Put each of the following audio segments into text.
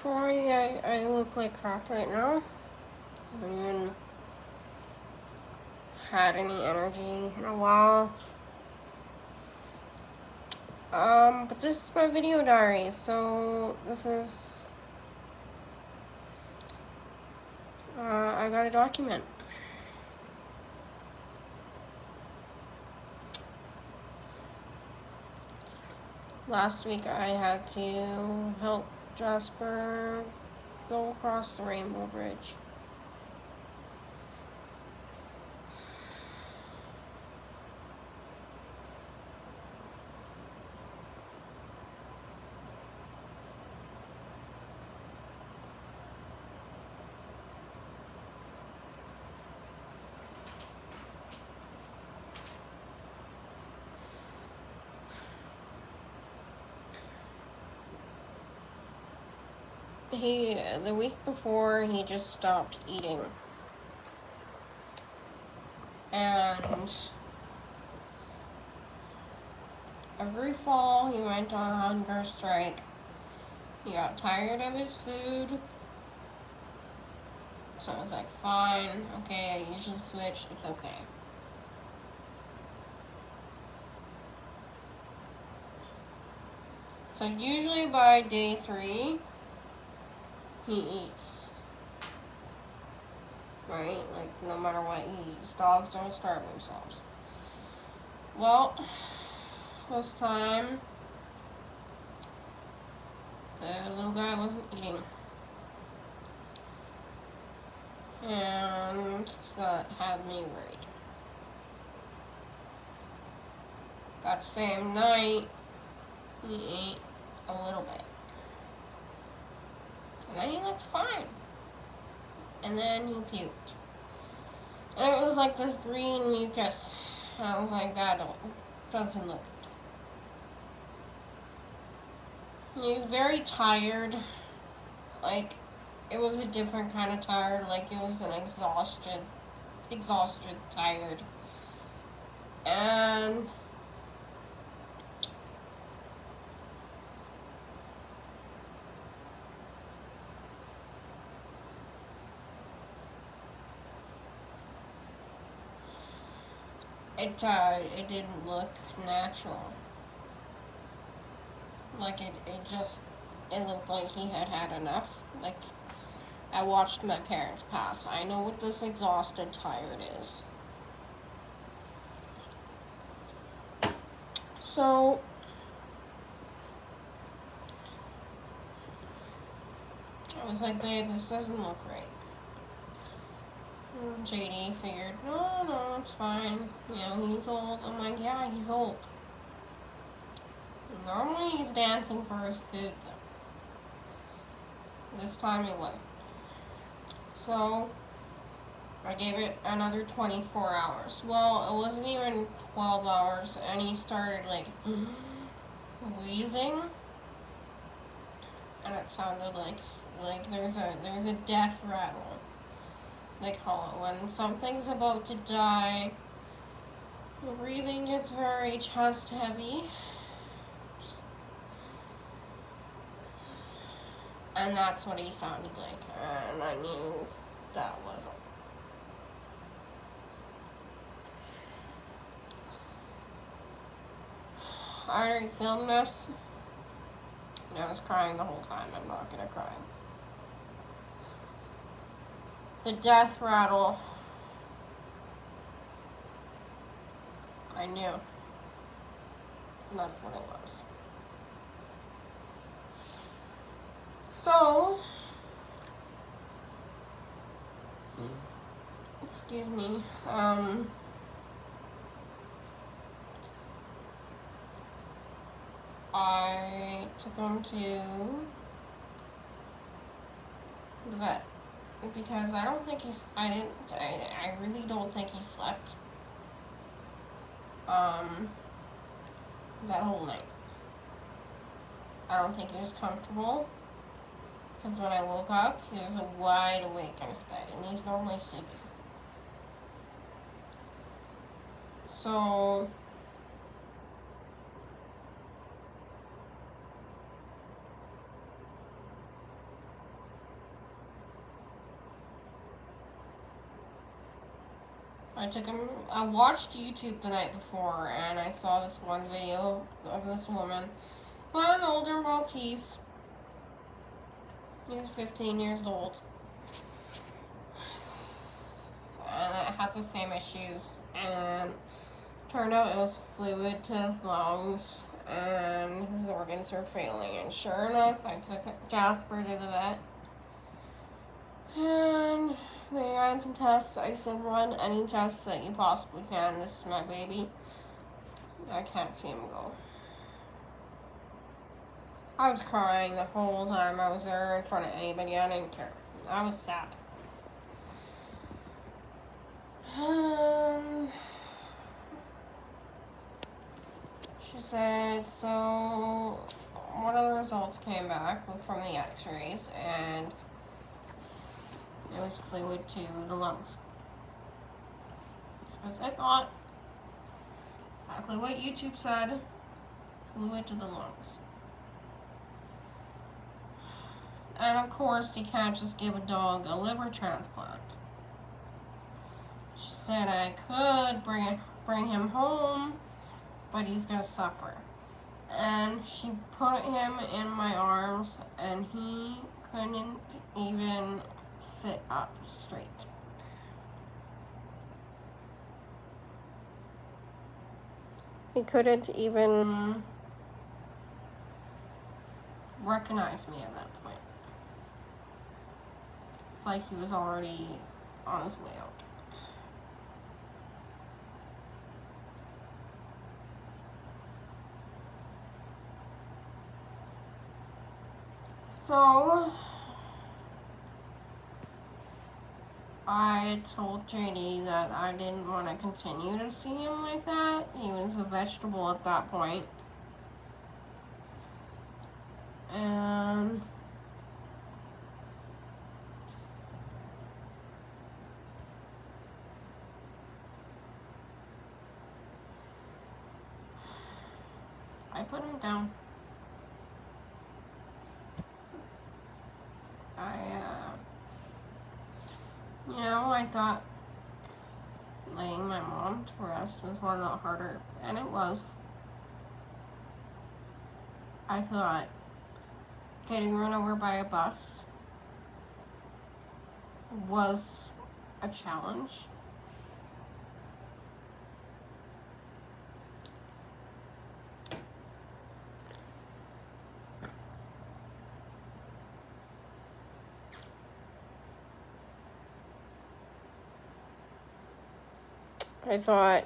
Sorry, I look like crap right now. I haven't even had any energy in a while. But this is my video diary, so this is, I got a document. Last week I had to help Jasper go across the Rainbow Bridge. The week before, he just stopped eating. And every fall, he went on a hunger strike. He got tired of his food. So I was like, fine, okay, I usually switch, it's okay. So usually by day 3, he eats. Right? Like, no matter what he eats. Dogs don't starve themselves. Well, this time, the little guy wasn't eating. And that had me worried. That same night, he ate a little bit. And then he looked fine. And then he puked. And it was like this green mucus. And I was like, that doesn't look good. He was very tired. Like, it was a different kind of tired. Like, it was an exhausted tired. And it didn't look natural. Like, it looked like he had had enough. Like, I watched my parents pass. I know what this exhausted tired is. So, I was like, babe, this doesn't look right. JD figured, no, it's fine. You know, he's old. I'm like, yeah, he's old. Normally he's dancing for his food, though. This time he wasn't. So, I gave it another 24 hours. Well, it wasn't even 12 hours, and he started, like, wheezing. And it sounded like there's a death rattle. They call it when something's about to die. The breathing gets very chest heavy. And that's what he sounded like. And I knew that wasn't. I already filmed this. And I was crying the whole time. I'm not gonna cry. The death rattle. I knew. That's what it was. So, excuse me, I took him to the vet because I really don't think he slept that whole night. I don't think he was comfortable because when I woke up, he was wide awake in his bed and he's normally sleeping. So I watched YouTube the night before, and I saw this one video of this woman who had an older Maltese. He was 15 years old. And it had the same issues. And turned out it was fluid to his lungs, and his organs were failing. And sure enough, I took Jasper to the vet. And they ran some tests. I said, run any tests that you possibly can. This is my baby. I can't see him go. I was crying the whole time I was there in front of anybody. I didn't care. I was sad. She said, so one of the results came back from the x-rays, and it was fluid to the lungs. So as I thought, exactly what YouTube said, fluid to the lungs. And of course, you can't just give a dog a liver transplant. She said I could bring him home, but he's gonna suffer. And she put him in my arms, and he couldn't even sit up straight. He couldn't even recognize me at that point. It's like he was already on his way out. So I told JD that I didn't want to continue to see him like that. He was a vegetable at that point. And I put him down. I thought laying my mom to rest was one of the harder, and it was. I thought getting run over by a bus was a challenge. I thought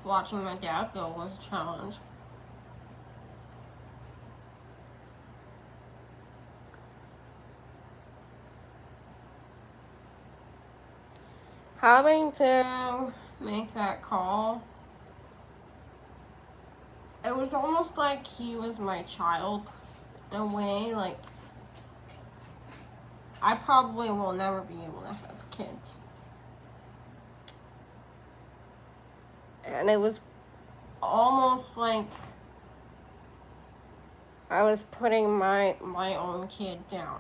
watching my dad go was a challenge. Having to make that call, it was almost like he was my child in a way. Like, I probably will never be able to have kids. And it was almost like I was putting my own kid down.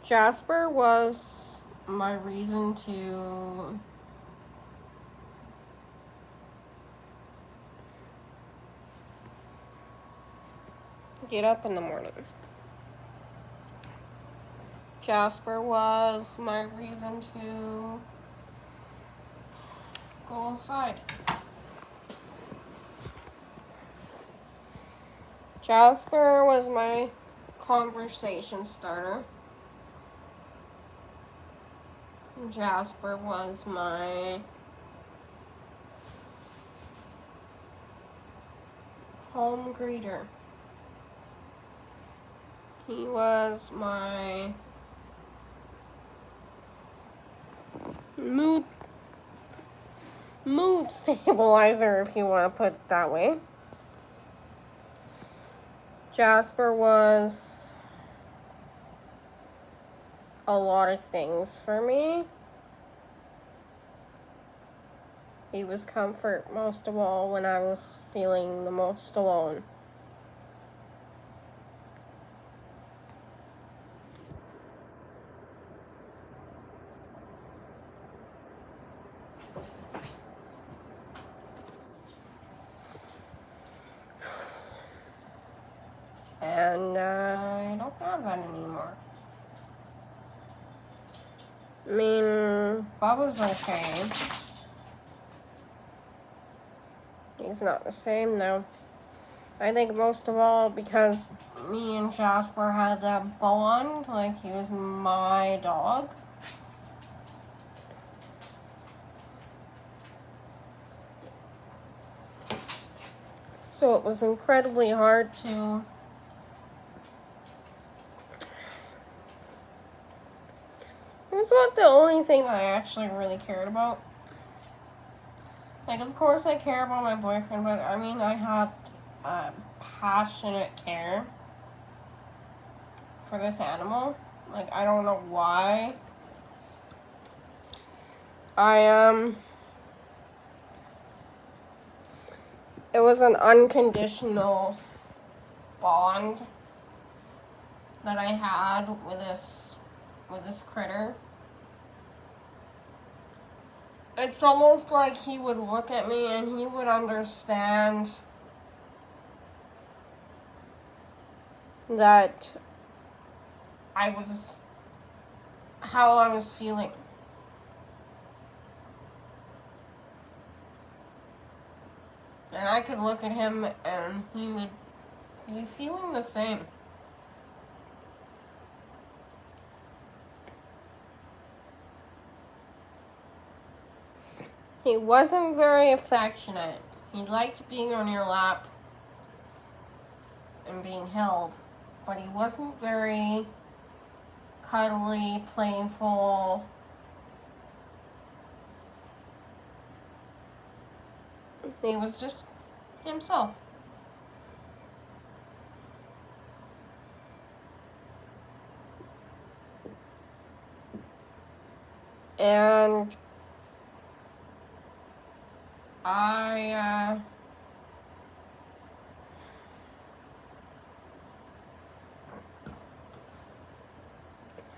Jasper was my reason to get up in the morning. Jasper was my reason to go outside. Jasper was my conversation starter. Jasper was my home greeter. He was my mood stabilizer, if you want to put it that way. Jasper was a lot of things for me. He was comfort most of all when I was feeling the most alone. And I don't have that anymore. I mean, Bubba's okay. He's not the same though. I think most of all because me and Jasper had that bond, like he was my dog. So it was incredibly hard to it's not the only thing that I actually really cared about. Like, of course I care about my boyfriend, but I mean, I had passionate care for this animal. Like, I don't know why. It was an unconditional bond that I had with this critter. It's almost like he would look at me and he would understand that how I was feeling. And I could look at him and he would be feeling the same. He wasn't very affectionate. He liked being on your lap and being held, but he wasn't very cuddly, playful. He was just himself. And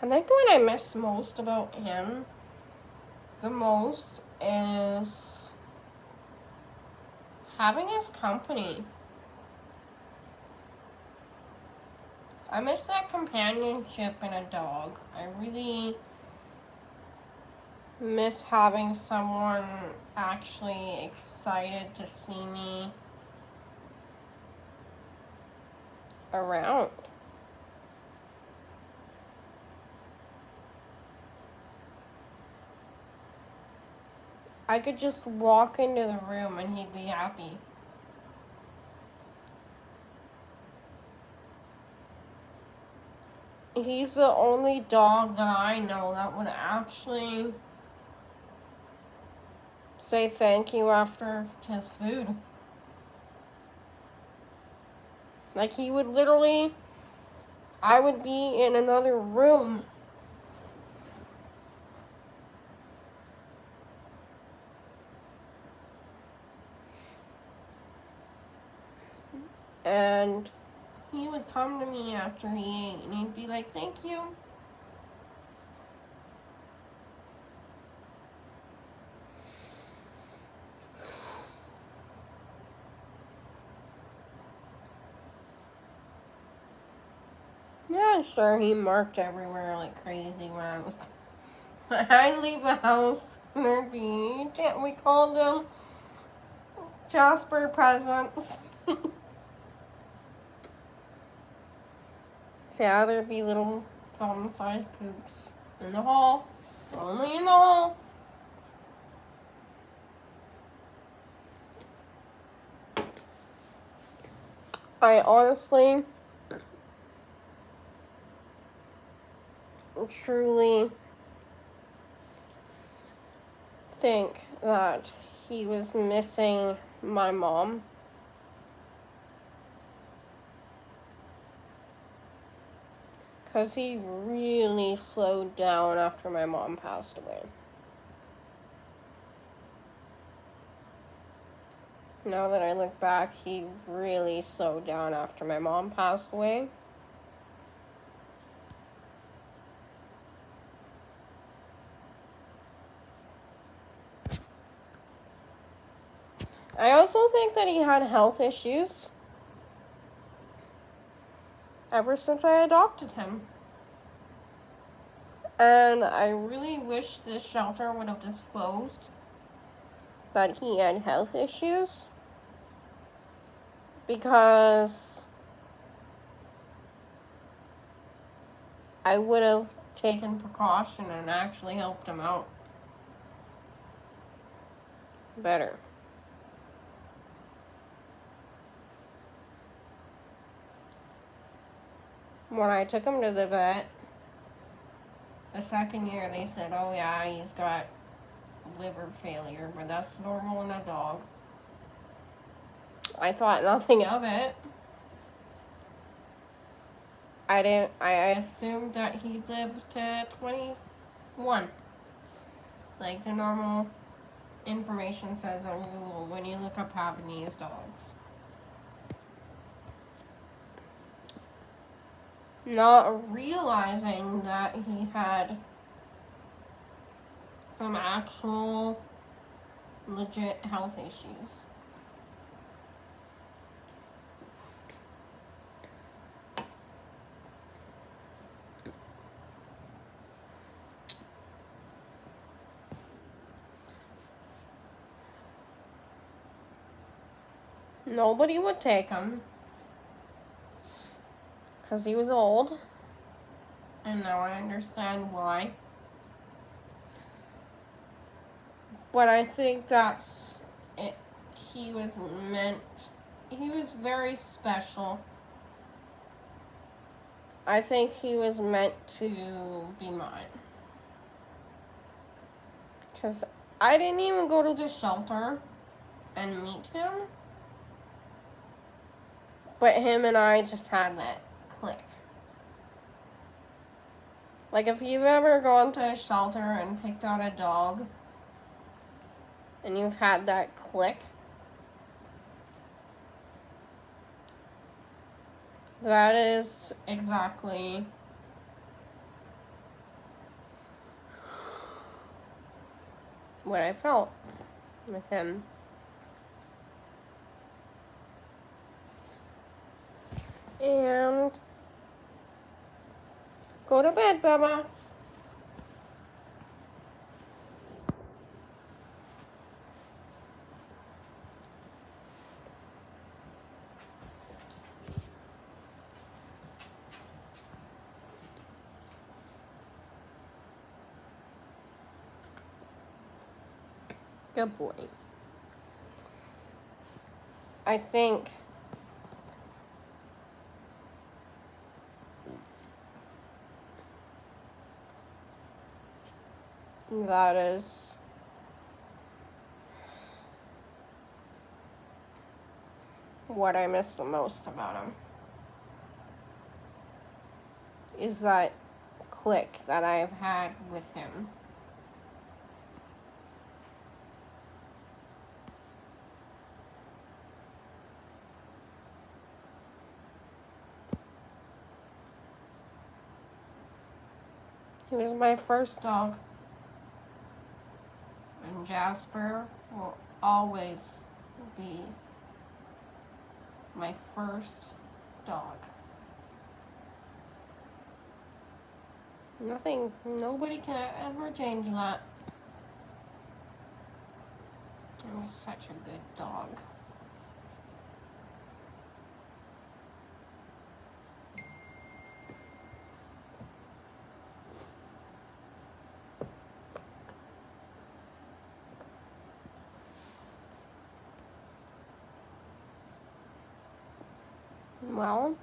I think what I miss most about him, the most, is having his company. I miss that companionship in a dog. I really miss having someone actually excited to see me around. I could just walk into the room and he'd be happy. He's the only dog that I know that would actually say thank you after his food. Like, he would literally, I would be in another room and he would come to me after he ate and he'd be like, thank you. Yeah, sure, he marked everywhere like crazy when I'd leave the house and there'd be, we called them Jasper presents. Yeah, there'd be little thumb-sized poops in the hall. Only in the hall. I honestly, truly think that he was missing my mom. Because he really slowed down after my mom passed away. Now that I look back, he really slowed down after my mom passed away. I also think that he had health issues ever since I adopted him. And I really wish this shelter would have disclosed that he had health issues, because I would have taken precaution and actually helped him out better. When I took him to the vet, the second year they said, oh yeah, he's got liver failure, but that's normal in a dog. I thought nothing of it. I assumed that he lived to 21. Like the normal information says on Google when you look up Havanese dogs. Not realizing that he had some actual legit health issues. Nobody would take him because he was old, and now I understand why. But I think that's it. He was very special. I think he was meant to be mine. Because I didn't even go to the shelter and meet him. But him and I just had that click. Like, if you've ever gone to a shelter and picked out a dog and you've had that click, that is exactly what I felt with him. And go to bed, Bubba. Good boy. I think that is what I miss the most about him. Is that click that I've had with him. He was my first dog. And Jasper will always be my first dog. Nobody can ever change that. He was such a good dog. Well,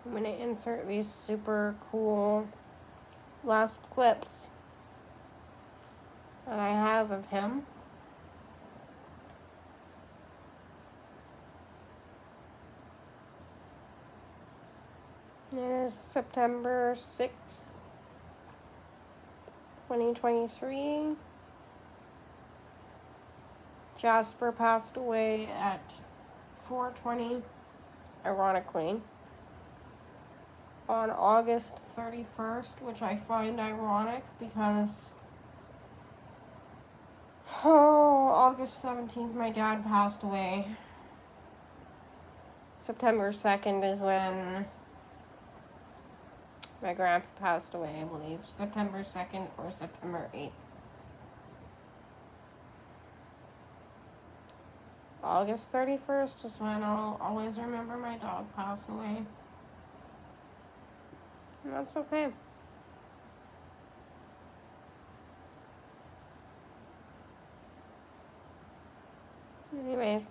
I'm going to insert these super cool last clips that I have of him. It is September 6th, 2023. Jasper passed away at 4:20, ironically, on August 31st, which I find ironic because August 17th, my dad passed away. September 2nd is when my grandpa passed away, I believe. September 2nd or September 8th. August 31st is when I'll always remember my dog passed away. And that's okay. Anyways,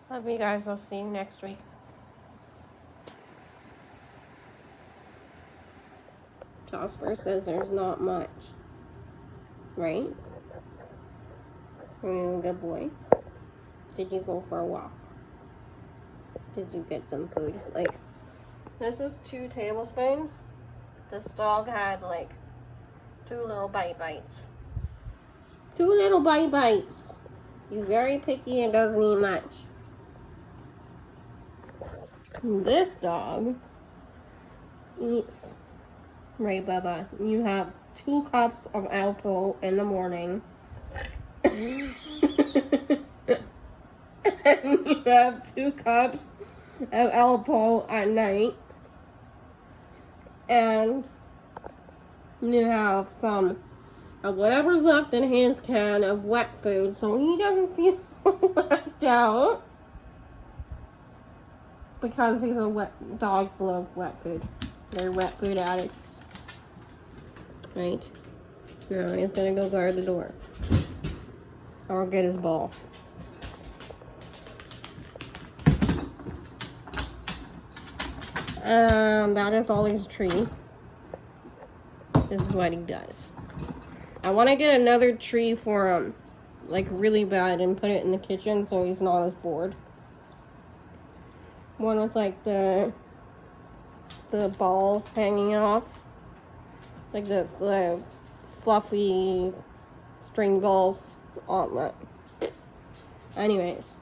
love you guys. I'll see you next week. Jasper says there's not much. Right? Are you a good boy? Did you go for a walk? Did you get some food? Like, this is 2 tablespoons. This dog had like 2 little bites. 2 little bites. He's very picky and doesn't eat much. This dog eats, right, Bubba? You have 2 cups of Alpo in the morning. And you have 2 cups of Alpo at night. And you have some of whatever's left in his can of wet food, so he doesn't feel left out. Because he's a dogs love wet food. They're wet food addicts. Right? Now he's gonna go guard the door. Or get his ball. That is Ollie's tree. This is what he does. I want to get another tree for him, like really bad, and put it in the kitchen so he's not as bored. One with like the balls hanging off, like the fluffy string balls on that. Anyways,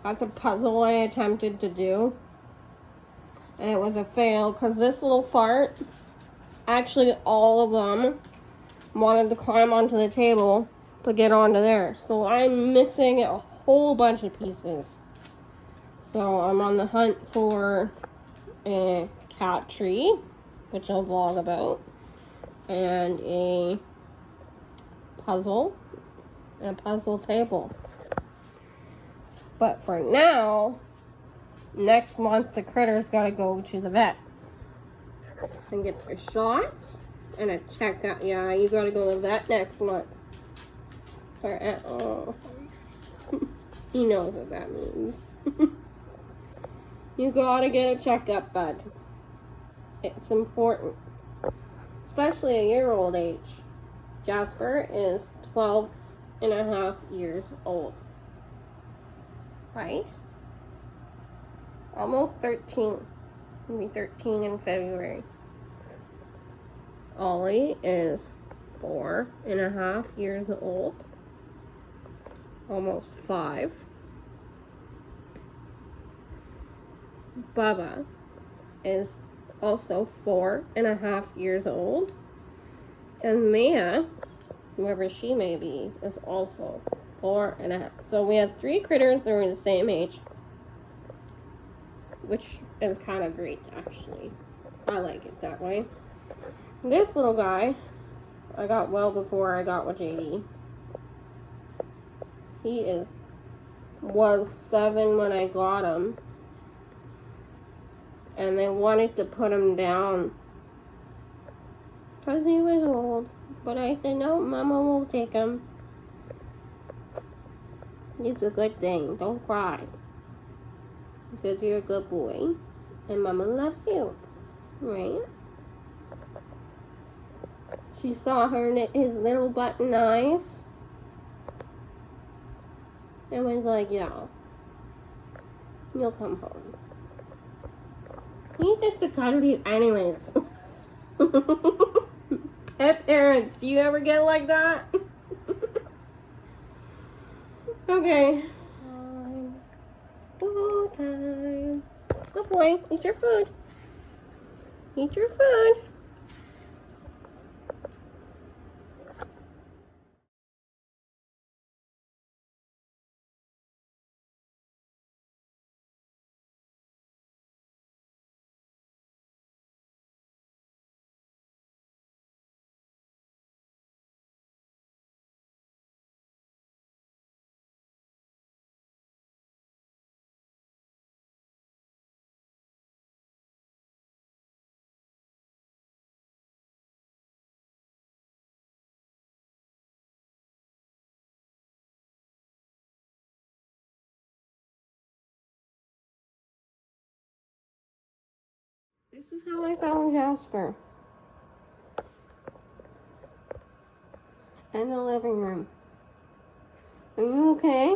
that's a puzzle I attempted to do, and it was a fail because this little fart, actually all of them wanted to climb onto the table to get onto there. So I'm missing a whole bunch of pieces. So I'm on the hunt for a cat tree, which I'll vlog about, and a puzzle table. But for now, next month the critters gotta go to the vet and get their shots and a checkup. Yeah, you gotta go to the vet next month. Sorry, oh. He knows what that means. You gotta get a checkup, bud. It's important. Especially a year-old age. Jasper is 12 and a half years old. Right? Almost 13. He'll be 13 in February. Ollie is 4 and a half years old. Almost 5. Bubba is also 4 and a half years old. And Mia, whoever she may be, is also 4 and a half. So we have 3 critters that are the same age, which is kind of great, actually. I like it that way. This little guy, I got well before I got with JD. He was 7 when I got him. And they wanted to put him down because he was old. But I said, no, Mama will take him. It's a good thing. Don't cry. Because you're a good boy. And Mama loves you. Right? She saw his little button eyes. And was like, yeah, you'll come home. He's just a cuddly, anyways. Pet parents, do you ever get like that? Okay. Food time. Good boy. Eat your food. Eat your food. This is how I found Jasper. In the living room. Are you okay?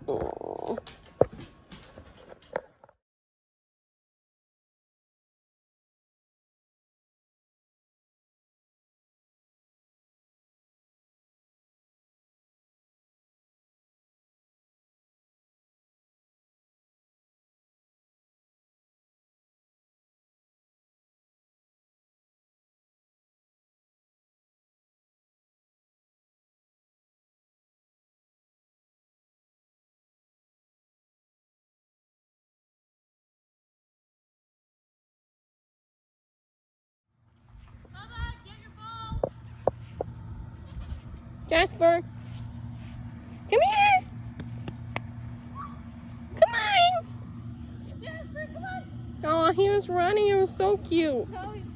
Oh. Jasper, come here. Come on. Jasper, come on. Oh, he was running. It was so cute. Oh, he's